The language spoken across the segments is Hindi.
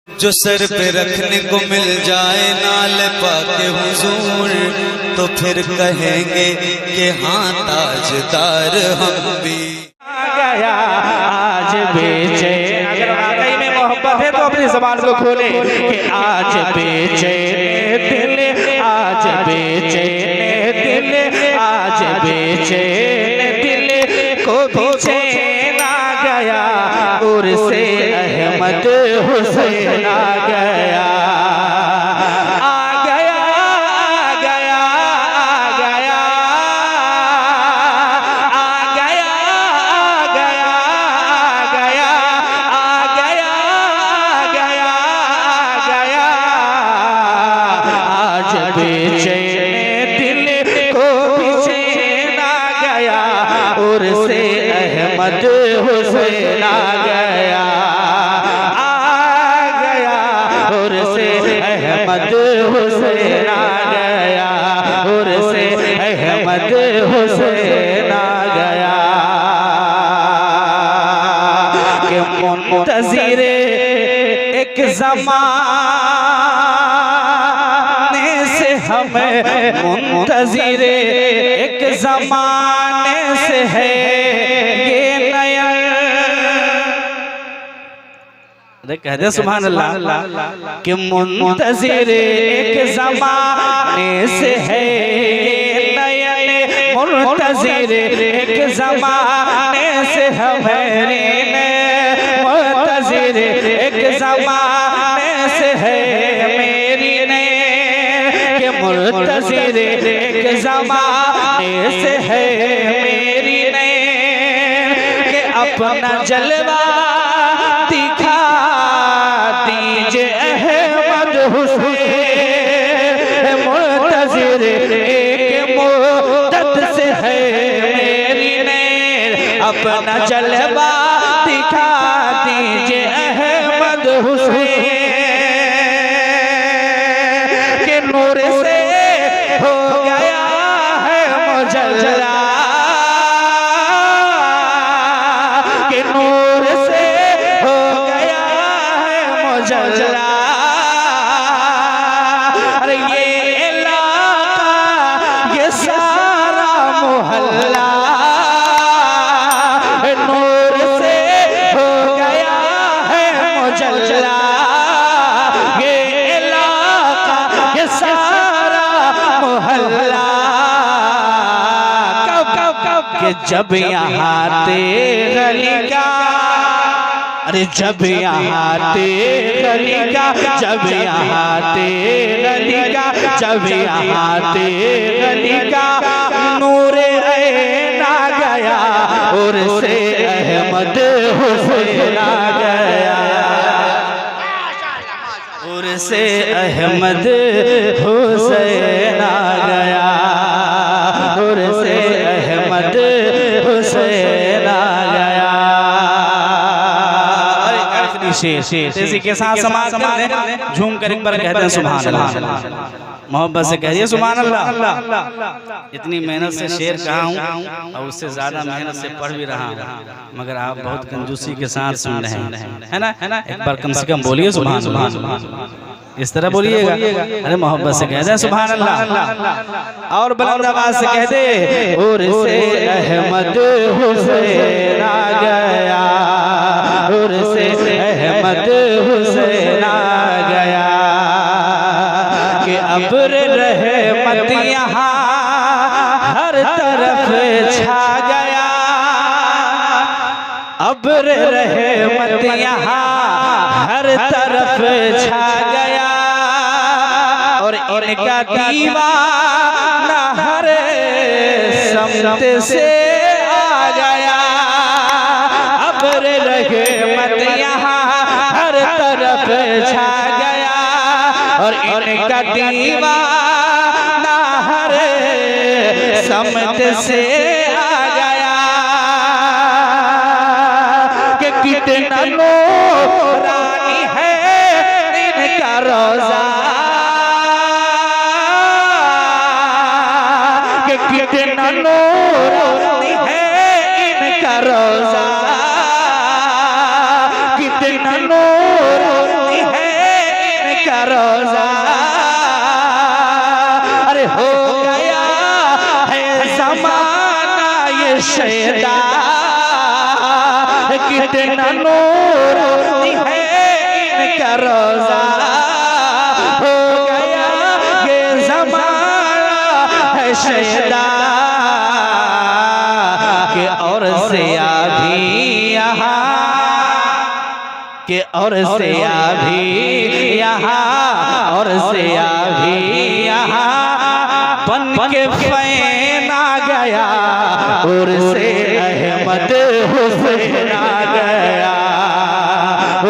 जो सर पे रखने को मिल जाए नाल पाके हुजूर, तो फिर कहेंगे कि हाँ ताजदार हम भी आ गया आज बेचैन। अगर वाकई में मोहब्बत है तो अपनी ज़बान को खोले कि आज बेचैन दिल, आज बेचैन दिल, आज बेचैन दिल को भी चैन आ गया, उर्से अहमद हुसैन आ गया। अहमद हुसैन आ गया, आ गया, और से अहमद हुसैन आ गया, और से अहमद हुसैन आ गया। कि मुंतज़िर एक ज़माने से हमें, मुंतज़िर एक ज़माने से है कहते सुभान अल्लाह कि मुंतज़िर एक ज़माने से है नयन, मुंतज़िर एक ज़माने से हमारे मुंतज़िर एक ज़माने से है मेरी ने, कि मुंतज़िर एक ज़माने से है मेरी ने, कि अपना जलवा दिखा दीजिए अहमद हुसैन। मुंतज़िर एक मुद्दत से है मेरी ने, अपना जलवा दिखा दीजिए अहमद हुसैन, के नूर से हो गया है मुजल्ला, के नूर से हो गया है मुजल्ला। अरे ये इलाका ये सारा मोहल्ला नूर से हो गया है मुजल्ला, ये इलाका ये सारा मोहल्ला। कब कब कब कि जब यहाँ तेरी का, अरे जब यहाँ तेरी का, जब यहाँ तेरी का, जब यहाँ तेरी का नूर आ गया, और से अहमद हुसैन आ गया, और से अहमद हुसैन आ गया, और से अहमद हुसैन आ गया। तेजी के साथ समाज कर झूम कर एक बार कहते हैं सुभान अल्लाह, मोहब्बत से कहिए सुभान अल्लाह। इतनी मेहनत से शेर कहा हूँ और उससे ज्यादा मेहनत से पढ़ भी रहा हूँ, मगर आप बहुत कंजूसी के साथ सुन रहे हैं, है ना? एक बार कम से कम बोलिए सुभान अल्लाह, इस तरह बोलिएगा। अरे मोहब्बत से कहते हैं सुभान अल्लाह, और बुलंद आवाज से कहते और से अहमद हुसैन आ गया, और से अहमद हुसैन आ गया, कि अब्र रहमत यहाँ हर तरफ छा गया, अब्र रहमत यहाँ हर तरफ छा गया, और इनका दीवाना हर समत से आ गया, अब्र रहमत यहाँ हर तरफ छा गया, और इनका दीवाना हर समत से आ गया, कि कितना नूरानी है इनका रोज़ा, कि कितना नूरानी है इनका रोज़ा, कितना नूरानी है नूर है इनका रोजा, हो गया ये ज़माना है शैदा के और से अभी यहाँ, के और से अभी यहाँ, और से अभी यहाँ बन के फैन आ गया, और से अहमद हुसैन आ गया,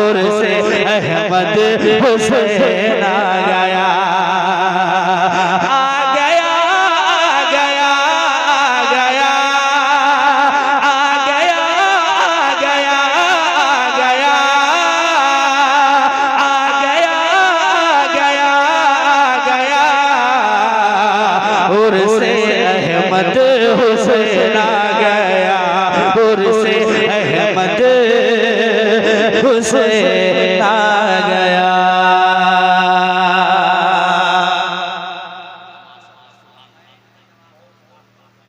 और से अहमद हुसैन आ गया, आ गया, आ गया, आ गया, आ गया, आ गया, आ गया, आ गया, आ गया, आ गया, और से अहमद हुसैन आ गया, और से अहमद हुसैन